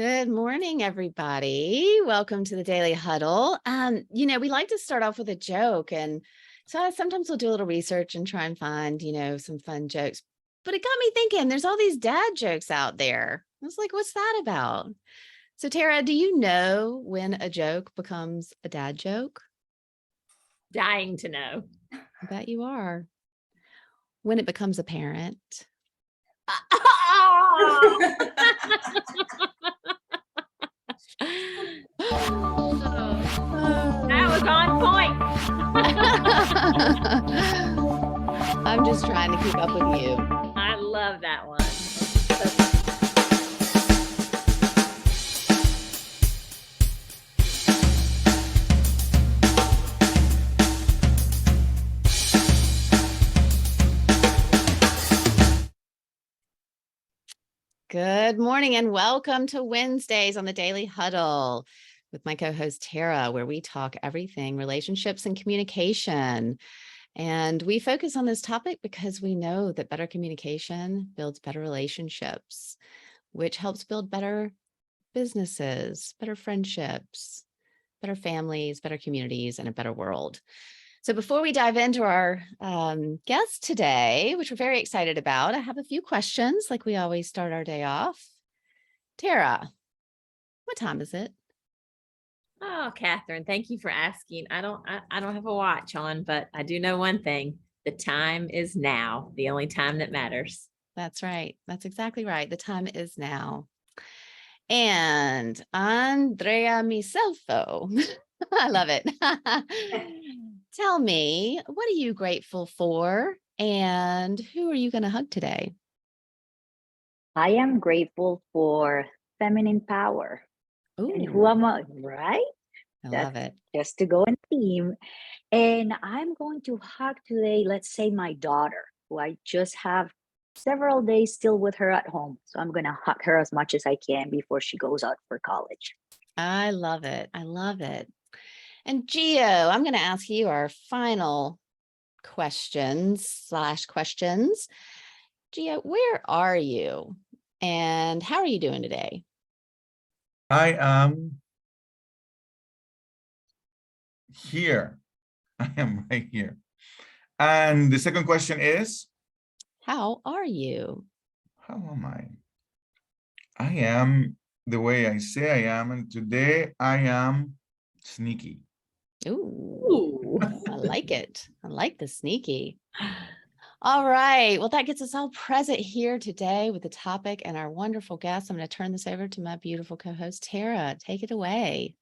Good morning, everybody. Welcome to the Daily Huddle. We like to start off with a joke. And so sometimes we'll do a little research and try and find, some fun jokes. But it got me thinking, there's all these dad jokes out there. I was like, what's that about? So Tara, do you know when a joke becomes a dad joke? Dying to know. I bet you are. When it becomes apparent. That was on point. I'm just trying to keep up with you. I love that one. Good morning and welcome to Wednesdays on the Daily Huddle with my co-host Tara, where we talk everything relationships and communication. And we focus on this topic because we know that better communication builds better relationships, which helps build better businesses, better friendships, better families, better communities, and a better world. So before we dive into our guest today, which we're very excited about, I have a few questions like we always start our day off. Tara, what time is it? Oh, Kathryn, thank you for asking. I don't have a watch on, but I do know one thing. The time is now, the only time that matters. That's right. That's exactly right. The time is now. And Andrea Cecilia, I love it. Tell me, what are you grateful for and who are you going to hug today? I am grateful for feminine power. Ooh, and who am I, right? I love it. Just to go in theme. And I'm going to hug today, let's say my daughter, who I just have several days still with her at home. So I'm going to hug her as much as I can before she goes out for college. I love it. I love it. And Gio, I'm going to ask you our final questions. Gio, where are you and how are you doing today? I am here. I am right here. And the second question is? How are you? How am I? I am the way I say I am. And today I am sneaky. Ooh, I like it. I like the sneaky. All right. Well, that gets us all present here today with the topic and our wonderful guest. I'm going to turn this over to my beautiful co-host, Tara. Take it away.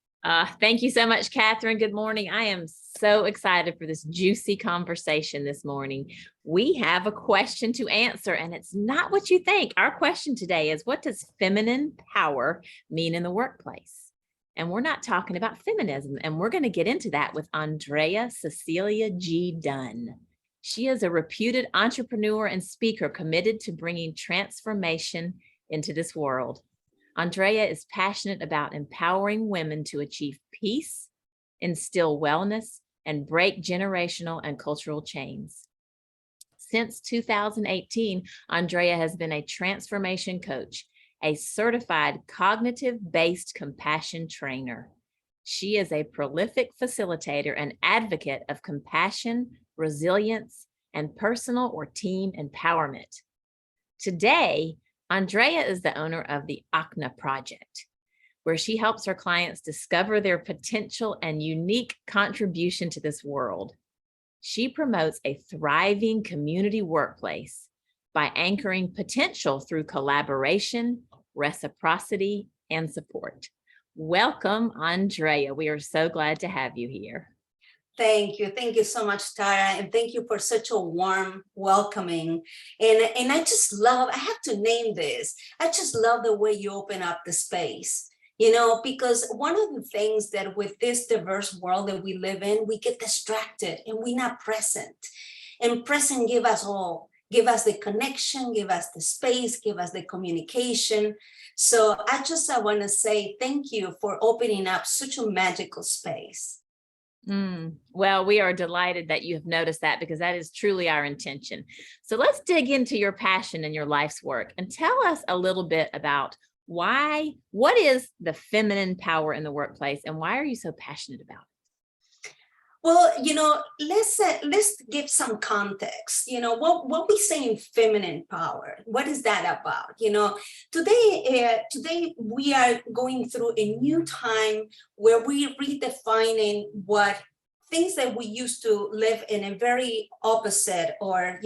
Thank you so much, Kathryn. Good morning. I am so excited for this juicy conversation this morning. We have a question to answer, and it's not what you think. Our question today is, what does feminine power mean in the workplace? And we're not talking about feminism, and we're going to get into that with Andrea Cecilia G. Dunn. She is a reputed entrepreneur and speaker committed to bringing transformation into this world. Andrea is passionate about empowering women to achieve peace, instill wellness, and break generational and cultural chains. Since 2018, Andrea has been a transformation coach, a certified cognitive-based compassion trainer. She is a prolific facilitator and advocate of compassion, resilience, and personal or team empowerment. Today, Andrea is the owner of the AKKNA Project, where she helps her clients discover their potential and unique contribution to this world. She promotes a thriving community workplace by anchoring potential through collaboration, reciprocity, and support. Welcome, Andrea. We are so glad to have you here. Thank you. Thank you so much, Tara. And thank you for such a warm welcoming. And I just love, I have to name this. I just love the way you open up the space, because one of the things that with this diverse world that we live in, we get distracted and we're not present. And present give us all. Give us the connection, give us the space, give us the communication. So I want to say thank you for opening up such a magical space. Well, we are delighted that you have noticed that, because that is truly our intention. So let's dig into your passion and your life's work and tell us a little bit about what is the feminine power in the workplace, and why are you so passionate about it? Well, let's give some context. What we say in feminine power. What is that about? Today we are going through a new time where we're redefining what things that we used to live in a very opposite or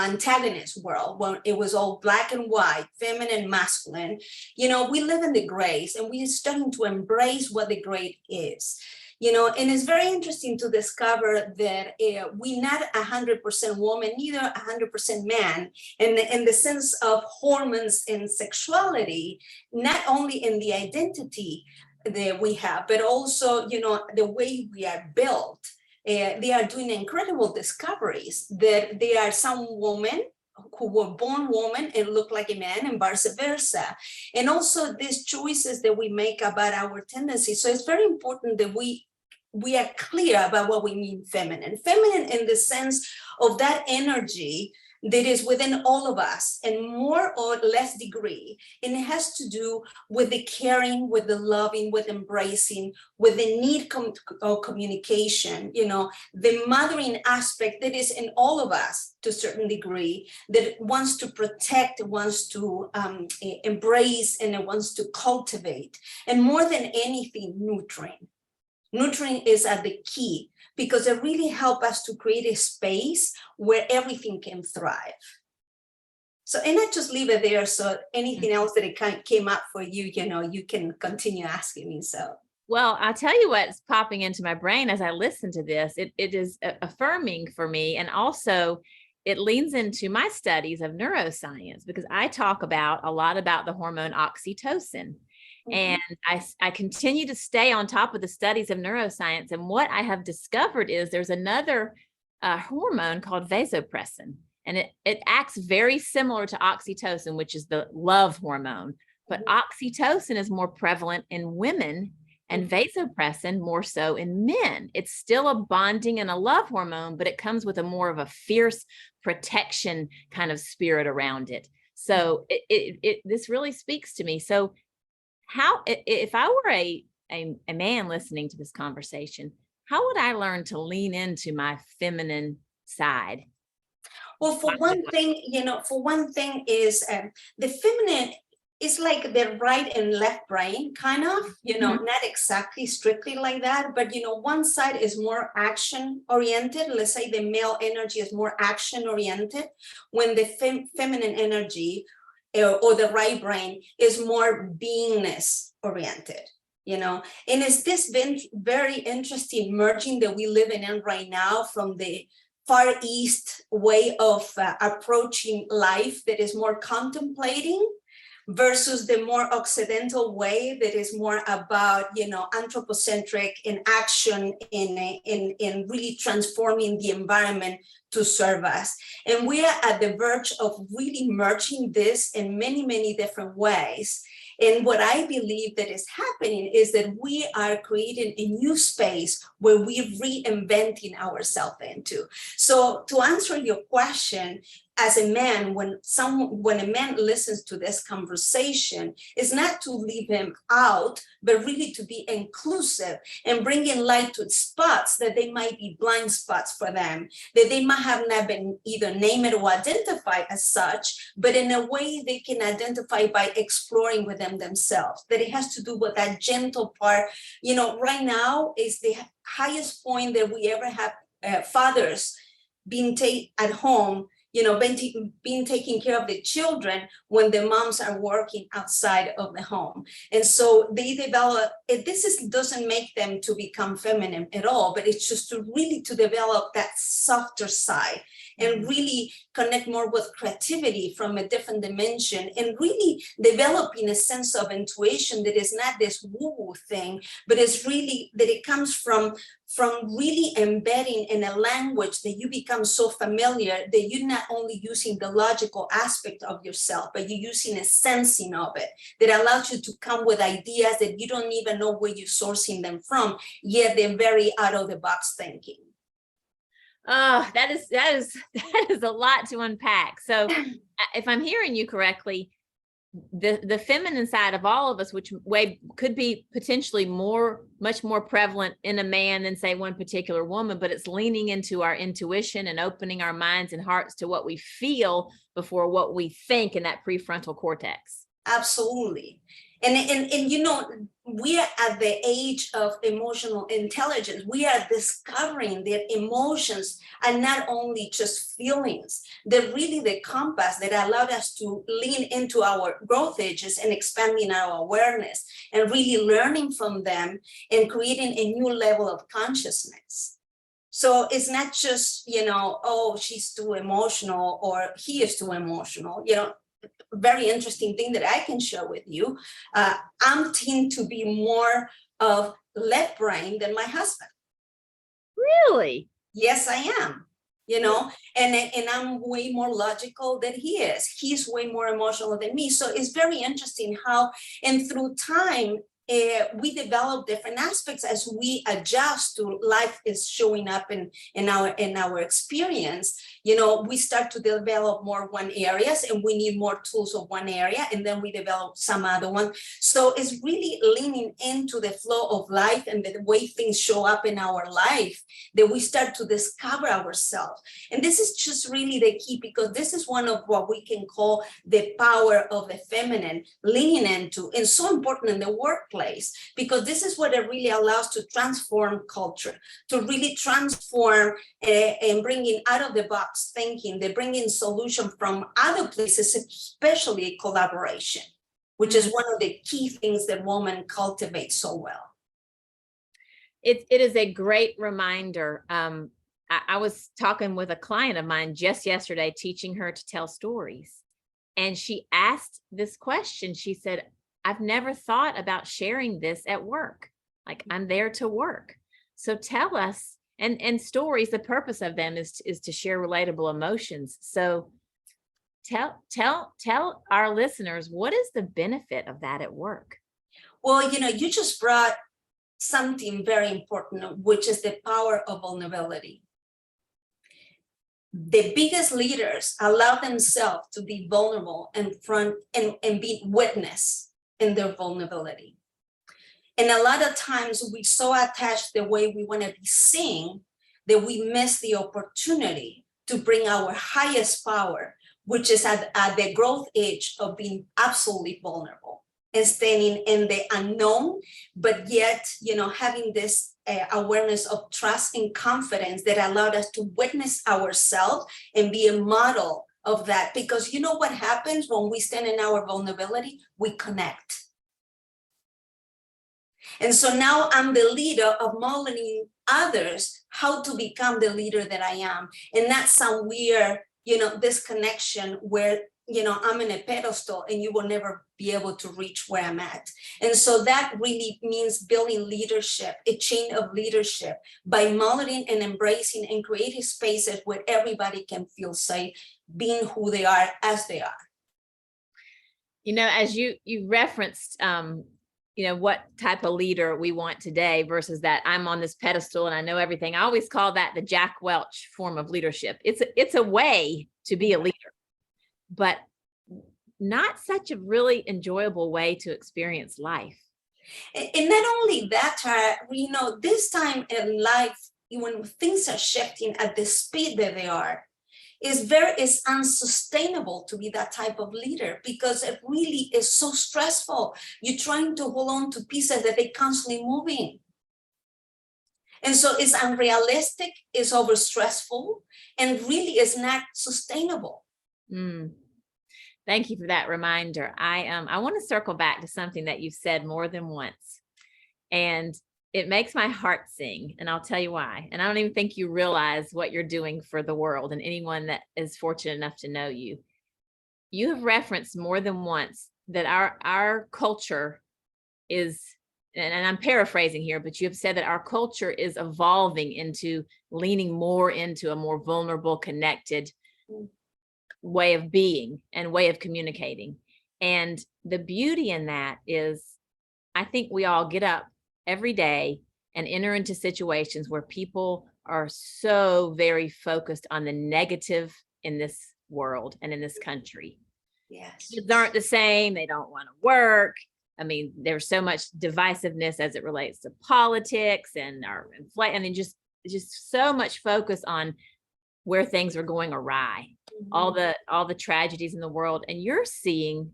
antagonist world, when it was all black and white, feminine, masculine. We live in the grays, and we're starting to embrace what the gray is. And it's very interesting to discover that we're not 100% woman, neither 100% man, in the sense of hormones and sexuality, not only in the identity that we have, but also, the way we are built. They are doing incredible discoveries that there are some women who were born woman and look like a man, and vice versa. And also these choices that we make about our tendencies. So it's very important that we are clear about what we mean feminine. Feminine in the sense of that energy that is within all of us in more or less degree. And it has to do with the caring, with the loving, with embracing, with the need of communication, the mothering aspect that is in all of us to a certain degree, that wants to protect, wants to embrace, and it wants to cultivate. And more than anything, nurturing. Nurturing is at the key, because it really helps us to create a space where everything can thrive. So, and I just leave it there. So anything else that it came up for you, you can continue asking me. So. Well, I'll tell you what's popping into my brain as I listen to this. It is affirming for me. And also it leans into my studies of neuroscience, because I talk a lot about the hormone oxytocin. And I continue to stay on top of the studies of neuroscience. And what I have discovered is there's another hormone called vasopressin, and it acts very similar to oxytocin, which is the love hormone. But oxytocin is more prevalent in women and vasopressin more so in men. It's still a bonding and a love hormone, but it comes with a more of a fierce protection kind of spirit around it. So this really speaks to me. So how, if I were a man listening to this conversation, how would I learn to lean into my feminine side? Well, for one thing is the feminine is like the right and left brain, kind of, not exactly strictly like that, but one side is more action oriented. Let's say the male energy is more action oriented, when the feminine energy or the right brain is more beingness oriented, and it's this been very interesting merging that we live in right now, from the Far East way of approaching life that is more contemplating, versus the more Occidental way that is more about, anthropocentric in action, in really transforming the environment to serve us. And we are at the verge of really merging this in many, many different ways. And what I believe that is happening is that we are creating a new space where we're reinventing ourselves into. So to answer your question, as a man, when a man listens to this conversation, is not to leave him out, but really to be inclusive and bringing light to spots that they might be blind spots for them, that they might have not been either named or identified as such, but in a way they can identify by exploring with them themselves. That it has to do with that gentle part. Right now is the highest point that we ever have, fathers being at home, being taking care of the children when the moms are working outside of the home. And so they develop, doesn't make them to become feminine at all, but it's just to really to develop that softer side and really connect more with creativity from a different dimension, and really developing a sense of intuition that is not this woo-woo thing, but it's really that it comes from really embedding in a language that you become so familiar that you're not only using the logical aspect of yourself, but you're using a sensing of it that allows you to come with ideas that you don't even know where you're sourcing them from, yet they're very out of the box thinking. Oh, that is a lot to unpack. So if I'm hearing you correctly, the feminine side of all of us, which could be potentially much more prevalent in a man than say one particular woman, but it's leaning into our intuition and opening our minds and hearts to what we feel before what we think in that prefrontal cortex. Absolutely. And you know, we are at the age of emotional intelligence. We are discovering that emotions are not only just feelings, they're really the compass that allowed us to lean into our growth edges and expanding our awareness and really learning from them and creating a new level of consciousness. So it's not just, you know, oh, she's too emotional or he is too emotional, you know. Very interesting thing that I can share with you. I'm tend to be more of left brain than my husband. Really? Yes, I am. You know, and I'm way more logical than he is. He's way more emotional than me. So it's very interesting how, and through time, we develop different aspects as we adjust to life is showing up in our experience. You know, we start to develop more one areas and we need more tools of one area, and then we develop some other one. So it's really leaning into the flow of life and the way things show up in our life that we start to discover ourselves. And this is just really the key, because this is one of what we can call the power of the feminine leaning into, and so important in the workplace, because this is what it really allows to transform culture, to really transform and bringing out of the box thinking. They bring in solution from other places, especially collaboration, which is one of the key things that women cultivate so well. It is a great reminder. I was talking with a client of mine just yesterday, teaching her to tell stories. And she asked this question. She said, I've never thought about sharing this at work. Like, I'm there to work. So tell us, and stories, the purpose of them is to share relatable emotions. So tell our listeners, what is the benefit of that at work? Well, you know, you just brought something very important, which is the power of vulnerability. The biggest leaders allow themselves to be vulnerable and be witness in their vulnerability. And a lot of times we so attached the way we want to be seen that we miss the opportunity to bring our highest power, which is at the growth age of being absolutely vulnerable and standing in the unknown, but yet, you know, having this awareness of trust and confidence that allowed us to witness ourselves and be a model of that. Because you know what happens when we stand in our vulnerability? We connect. And so now I'm the leader of modeling others how to become the leader that I am, and not some weird, you know, this connection where, you know, I'm in a pedestal and you will never be able to reach where I'm at. And so that really means building leadership, a chain of leadership, by modeling and embracing and creating spaces where everybody can feel safe being who they are as they are. You know, as you referenced, you know, what type of leader we want today versus that I'm on this pedestal and I know everything. I always call that the Jack Welch form of leadership. It's a way to be a leader, but not such a really enjoyable way to experience life. And not only that, Tara, you know, this time in life, when things are shifting at the speed that they are, it's unsustainable to be that type of leader, because it really is so stressful. You're trying to hold on to pieces that they're constantly moving. And so it's unrealistic, it's over stressful, and really is not sustainable. Thank you for that reminder. I want to circle back to something that you've said more than once, and it makes my heart sing, and I'll tell you why. And I don't even think you realize what you're doing for the world and anyone that is fortunate enough to know you. You have referenced more than once that our culture is, and I'm paraphrasing here, but you have said that our culture is evolving into leaning more into a more vulnerable, connected way of being and way of communicating. And the beauty in that is, I think we all get up every day and enter into situations where people are so very focused on the negative in this world and in this country. Yes. Kids aren't the same. They don't want to work. I mean, there's so much divisiveness as it relates to politics and our inflation. I mean, just so much focus on where things are going awry, all the tragedies in the world. And you're seeing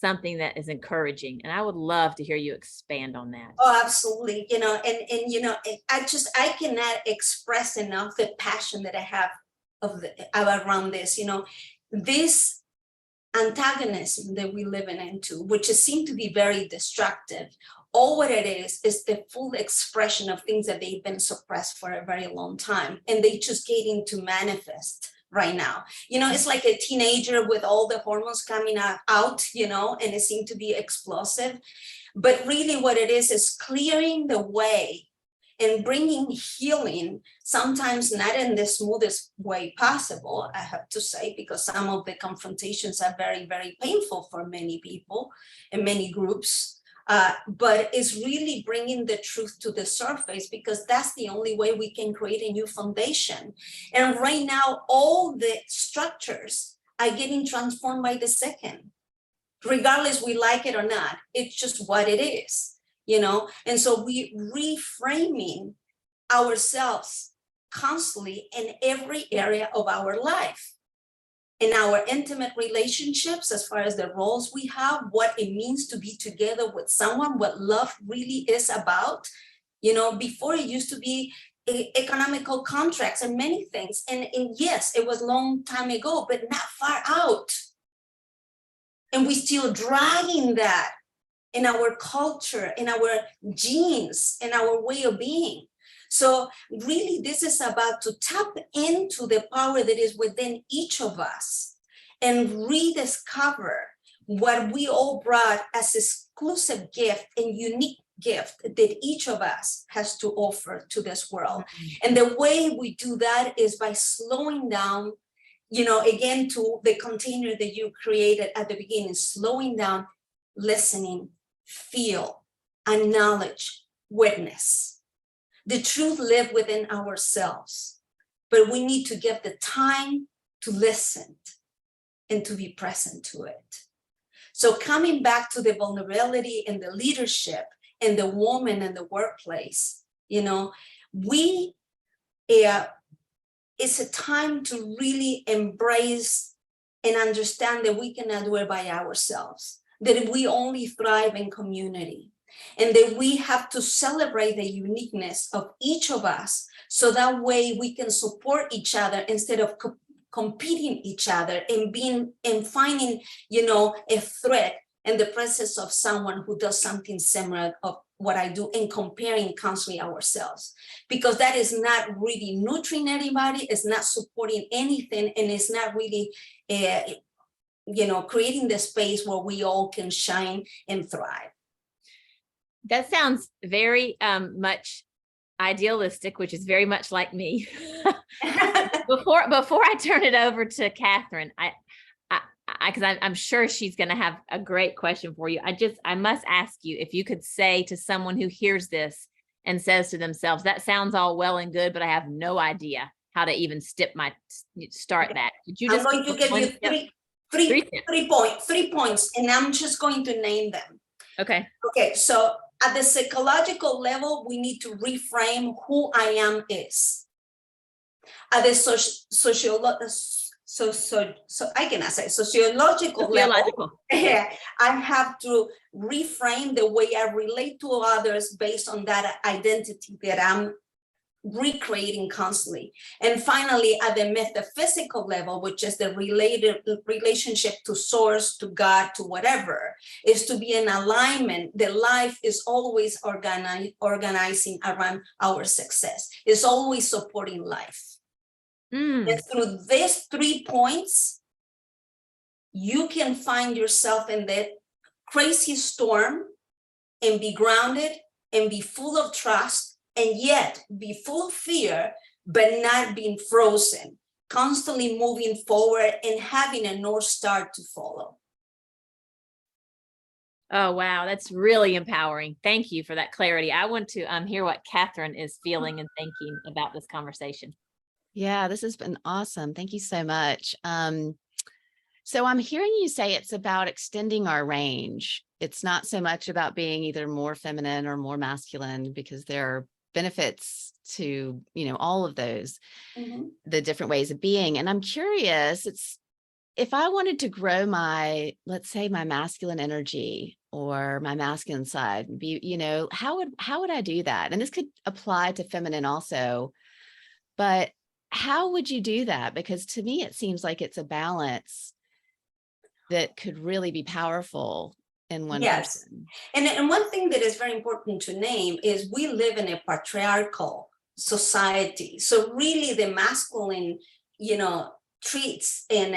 something that is encouraging. And I would love to hear you expand on that. Oh, absolutely. You know, and you know, I cannot express enough the passion that I have around this, you know, this antagonism that we live into, which seem to be very destructive. All what it is the full expression of things that they've been suppressed for a very long time, and they just getting to manifest right now. You know, it's like a teenager with all the hormones coming out, you know, and it seemed to be explosive. But really what it is clearing the way and bringing healing, sometimes not in the smoothest way possible, I have to say, because some of the confrontations are very, very painful for many people and many groups. But it's really bringing the truth to the surface, because that's the only way we can create a new foundation. And right now, all the structures are getting transformed by the second, regardless we like it or not. It's just what it is, you know? And so we reframing ourselves constantly in every area of our life. In our intimate relationships, as far as the roles we have, what it means to be together with someone, what love really is about. You know, before it used to be economical contracts and many things. And yes, it was a long time ago, but not far out. And we still dragging that in our culture, in our genes, in our way of being. So really, this is about to tap into the power that is within each of us and rediscover what we all brought as exclusive gift and unique gift that each of us has to offer to this world. And the way we do that is by slowing down, you know, again, to the container that you created at the beginning, slowing down, listening, feel, acknowledge, witness. The truth lives within ourselves, but we need to give the time to listen and to be present to it. So coming back to the vulnerability and the leadership and the woman in the workplace, you know, it's a time to really embrace and understand that we cannot do it by ourselves, that we only thrive in community. And that we have to celebrate the uniqueness of each of us, so that way we can support each other instead of competing each other and finding, you know, a threat in the presence of someone who does something similar of what I do, and comparing constantly ourselves, because that is not really nurturing anybody, it's not supporting anything, and it's not really, you know, creating the space where we all can shine and thrive. That sounds very much idealistic, which is very much like me. Before I turn it over to Kathryn, because I'm sure she's going to have a great question for you. I must ask you if you could say to someone who hears this and says to themselves, that sounds all well and good, but I have no idea how to even start that. Did you just? I'm going to give you three points, and I'm just going to name them. Okay. Okay, so at the psychological level, we need to reframe who I am is. At the sociological level, I have to reframe the way I relate to others based on that identity that I'm recreating constantly. And finally, at the metaphysical level, which is the relationship to source, to God, to whatever, is to be in alignment. The life is always organizing around our success. It's always supporting life. And through these 3 points, you can find yourself in that crazy storm and be grounded and be full of trust, and yet be full of fear, but not being frozen, constantly moving forward and having a North Star to follow. Oh, wow. That's really empowering. Thank you for that clarity. I want to hear what Kathryn is feeling and thinking about this conversation. Yeah, this has been awesome. Thank you so much. So I'm hearing you say it's about extending our range. It's not so much about being either more feminine or more masculine, because there are benefits to, all of those, the different ways of being. And I'm curious, if I wanted to grow let's say my masculine energy or my masculine side, how would I do that? And this could apply to feminine also, but how would you do that? Because to me, it seems like it's a balance that could really be powerful in one person. And one thing that is very important to name is we live in a patriarchal society. So really the masculine, treats and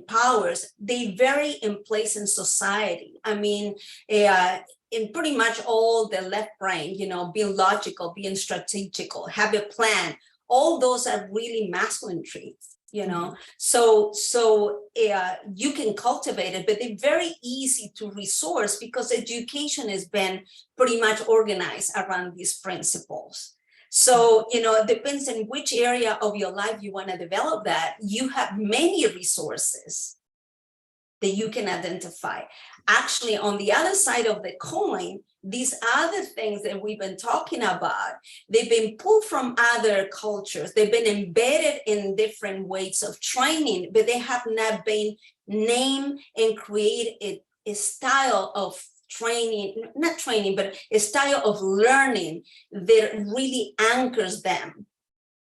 powers, they vary in place in society. I mean, in pretty much all the left brain, being logical, being strategical, have a plan, all those are really masculine traits. So you can cultivate it, but they're very easy to resource because education has been pretty much organized around these principles. So, it depends on which area of your life you want to develop that. You have many resources that you can identify. Actually, on the other side of the coin, these other things that we've been talking about, they've been pulled from other cultures. They've been embedded in different ways of training, but they have not been named and created a style of but a style of learning that really anchors them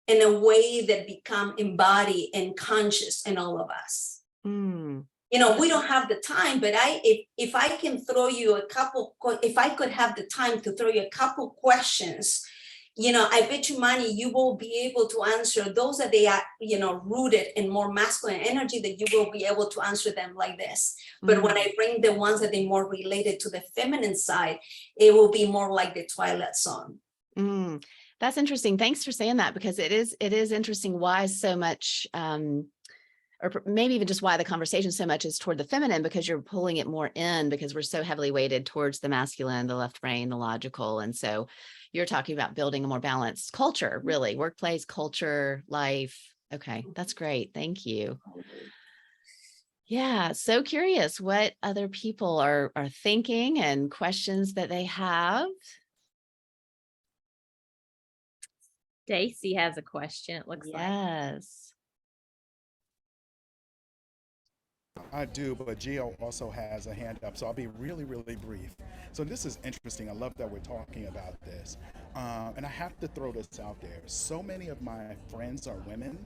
in a way that become embodied and conscious in all of us. We don't have the time, but if I can throw you if I could have the time to throw you a couple questions, I bet you money you will be able to answer those that they are, rooted in more masculine energy, that you will be able to answer them like this. But when I bring the ones that are more related to the feminine side, it will be more like the Twilight Zone. That's interesting. Thanks for saying that, because it is interesting why so much, or maybe even just why the conversation so much is toward the feminine, because you're pulling it more in, because we're so heavily weighted towards the masculine, the left brain, the logical. And so you're talking about building a more balanced culture, really, workplace culture, life. Okay, that's great. Thank you. Yeah, so curious what other people are thinking and questions that they have. Stacy has a question, it looks like. Yes. I do, but Gio also has a hand up, so I'll be really, really brief. So this is interesting. I love that we're talking about this. And I have to throw this out there. So many of my friends are women,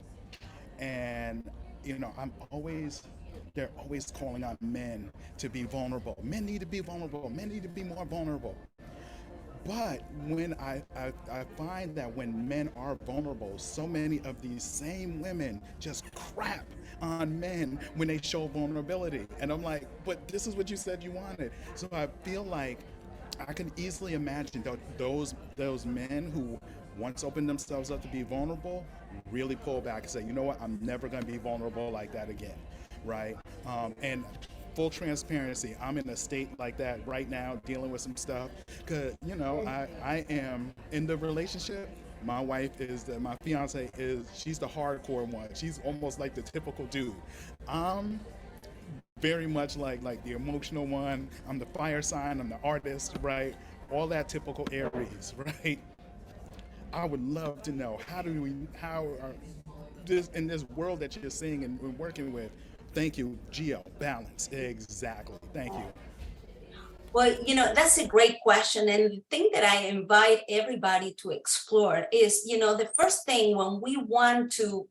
and they're always calling on men to be vulnerable. Men need to be vulnerable. Men need to be more vulnerable. But when I find that when men are vulnerable, so many of these same women just crap on men when they show vulnerability. And I'm like, but this is what you said you wanted. So I feel like I can easily imagine those men who once opened themselves up to be vulnerable really pull back and say, you know what, I'm never going to be vulnerable like that again, right? And full transparency, I'm in a state like that right now, dealing with some stuff, because I am in the relationship. My wife my fiance she's the hardcore one. She's almost like the typical dude. I'm very much like the emotional one. I'm the fire sign, I'm the artist, right? All that typical Aries, right? I would love to know in this world that you're seeing and working with. Thank you, Gio. Balance. Exactly. Thank you. Well, that's a great question. And the thing that I invite everybody to explore is, the first thing when we want to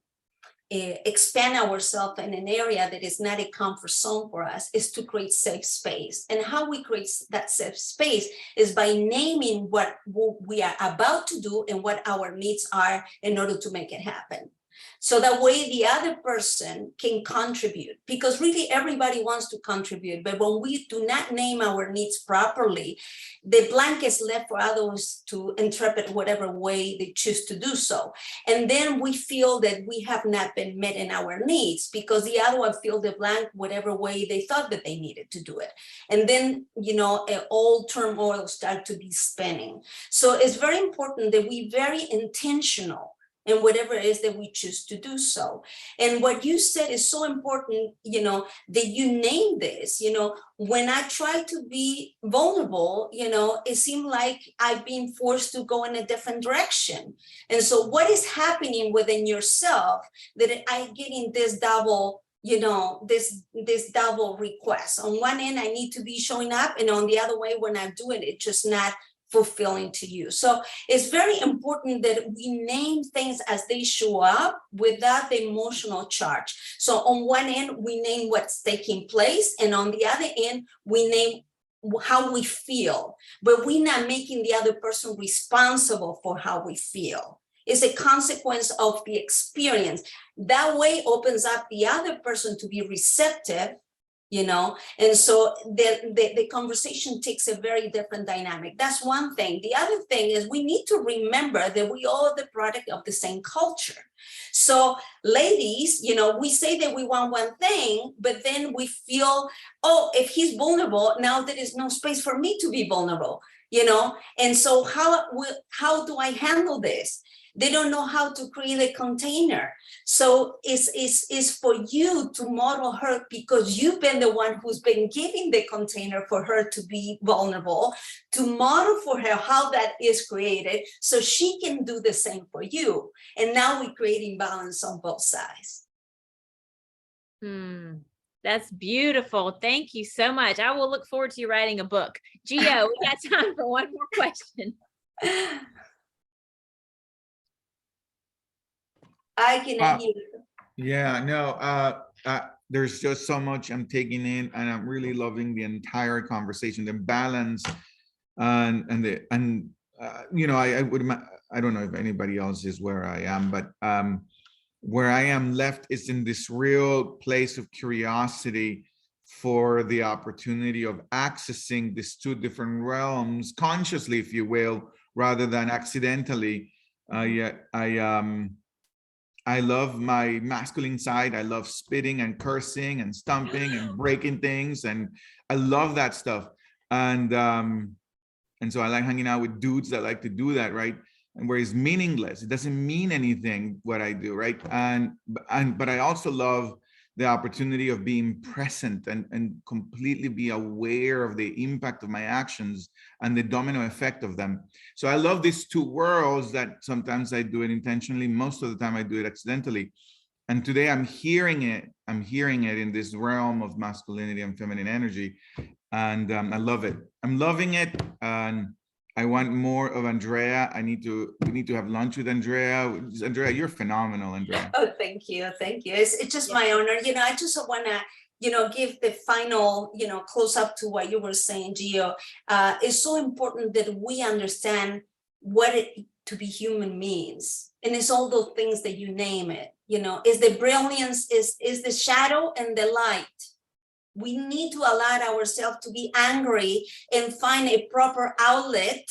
expand ourselves in an area that is not a comfort zone for us is to create safe space. And how we create that safe space is by naming what we are about to do and what our needs are in order to make it happen. So that way the other person can contribute, because really everybody wants to contribute. But when we do not name our needs properly, the blank is left for others to interpret whatever way they choose to do so. And then we feel that we have not been met in our needs because the other one filled the blank whatever way they thought that they needed to do it. And then, all turmoil start to be spinning. So it's very important that we very intentional and whatever it is that we choose to do so. And what you said is so important, that you name this. When I try to be vulnerable, it seemed like I've been forced to go in a different direction. And so what is happening within yourself that I get in this double, this double request? On one end, I need to be showing up, and on the other way, when I do it, it's just not fulfilling to you. So it's very important that we name things as they show up without the emotional charge. So on one end, we name what's taking place, and on the other end, we name how we feel, but we're not making the other person responsible for how we feel. It's a consequence of the experience. That way opens up the other person to be receptive, and so the conversation takes a very different dynamic. That's one thing. The other thing is we need to remember that we all are the product of the same culture. So ladies, we say that we want one thing, but then we feel, oh, if he's vulnerable, now there is no space for me to be vulnerable, and so how do I handle this? They don't know how to create a container. So it's for you to model her, because you've been the one who's been giving the container for her to be vulnerable, to model for her how that is created so she can do the same for you. And now we're creating balance on both sides. That's beautiful. Thank you so much. I will look forward to you writing a book. Gio, we got time for one more question. I can hear you. Yeah, no, there's just so much I'm taking in, and I'm really loving the entire conversation, the balance, I don't know if anybody else is where I am, but where I am left is in this real place of curiosity for the opportunity of accessing these two different realms consciously, if you will, rather than accidentally. I love my masculine side. I love spitting and cursing and stomping and breaking things, and I love that stuff. And so I like hanging out with dudes that like to do that, right? And where it's meaningless, it doesn't mean anything what I do, right? But I also love the opportunity of being present and completely be aware of the impact of my actions and the domino effect of them. So I love these two worlds that sometimes I do it intentionally. Most of the time I do it accidentally. And today I'm hearing it in this realm of masculinity and feminine energy. And I love it. I'm loving it. And I want more of Andrea. We need to have lunch with Andrea. Andrea, you're phenomenal, Andrea. Oh, thank you. Thank you. It's just my honor. I just want to, give the final, close up to what you were saying, Gio. It's so important that we understand what to be human means. And it's all those things that you name it, is the brilliance, is the shadow and the light. We need to allow ourselves to be angry and find a proper outlet.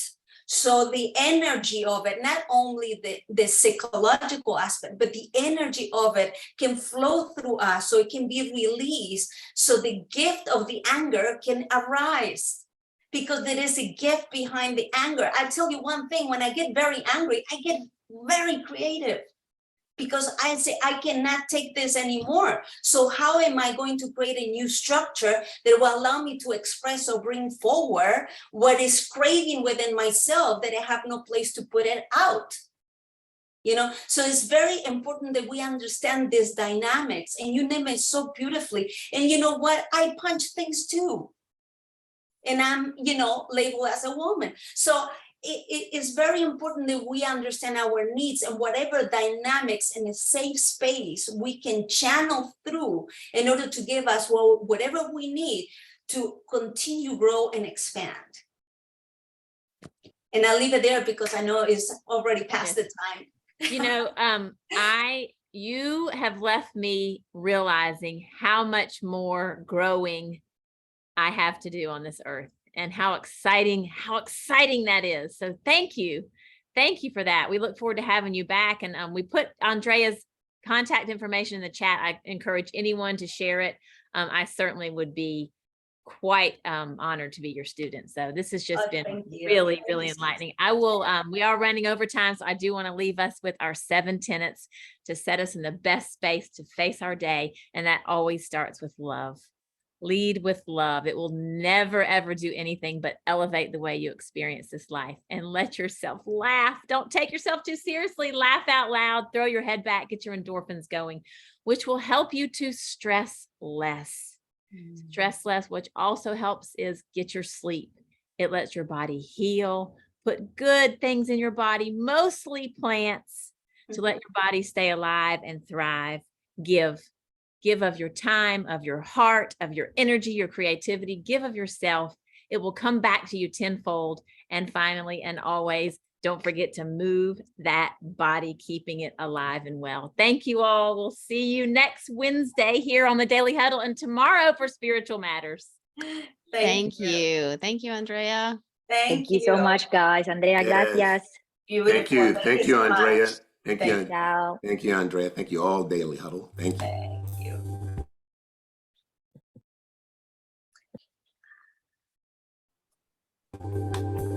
So the energy of it, not only the psychological aspect, but the energy of it can flow through us so it can be released. So the gift of the anger can arise, because there is a gift behind the anger. I tell you one thing, when I get very angry, I get very creative. Because I say, I cannot take this anymore. So how am I going to create a new structure that will allow me to express or bring forward what is craving within myself that I have no place to put it out? So it's very important that we understand these dynamics, and you name it so beautifully. And you know what? I punch things too. And I'm, labeled as a woman. So it is very important that we understand our needs, and whatever dynamics in a safe space we can channel through in order to give us whatever we need to continue, grow, and expand. And I'll leave it there because I know it's already past the time. You have left me realizing how much more growing I have to do on this earth. And how exciting that is. So thank you for that. We look forward to having you back. And we put Andrea's contact information in the chat. I encourage anyone to share it. I certainly would be quite honored to be your student. So this has just been thank you. really, Thank really you so much. enlightening. I will, we are running over time, so I do want to leave us with our 7 tenets to set us in the best space to face our day. And that always starts with love. Lead with love. It will never, ever do anything but elevate the way you experience this life. And let yourself laugh. Don't take yourself too seriously. Laugh out loud. Throw your head back. Get your endorphins going, which will help you to stress less. Stress less, which also helps is get your sleep. It lets your body heal. Put good things in your body, mostly plants, to let your body stay alive and thrive. Give of your time, of your heart, of your energy, your creativity. Give of yourself. It will come back to you tenfold. And finally, and always, don't forget to move that body, keeping it alive and well. Thank you all. We'll see you next Wednesday here on the Daily Huddle, and tomorrow for Spiritual Matters. Thank you. Thank you, Andrea. Thank you so much, guys. Andrea, gracias. Beautiful. Thank you, so Andrea. much. Thank you. Ciao. Thank you, Andrea. Thank you all, Daily Huddle. Thank you. Thank you.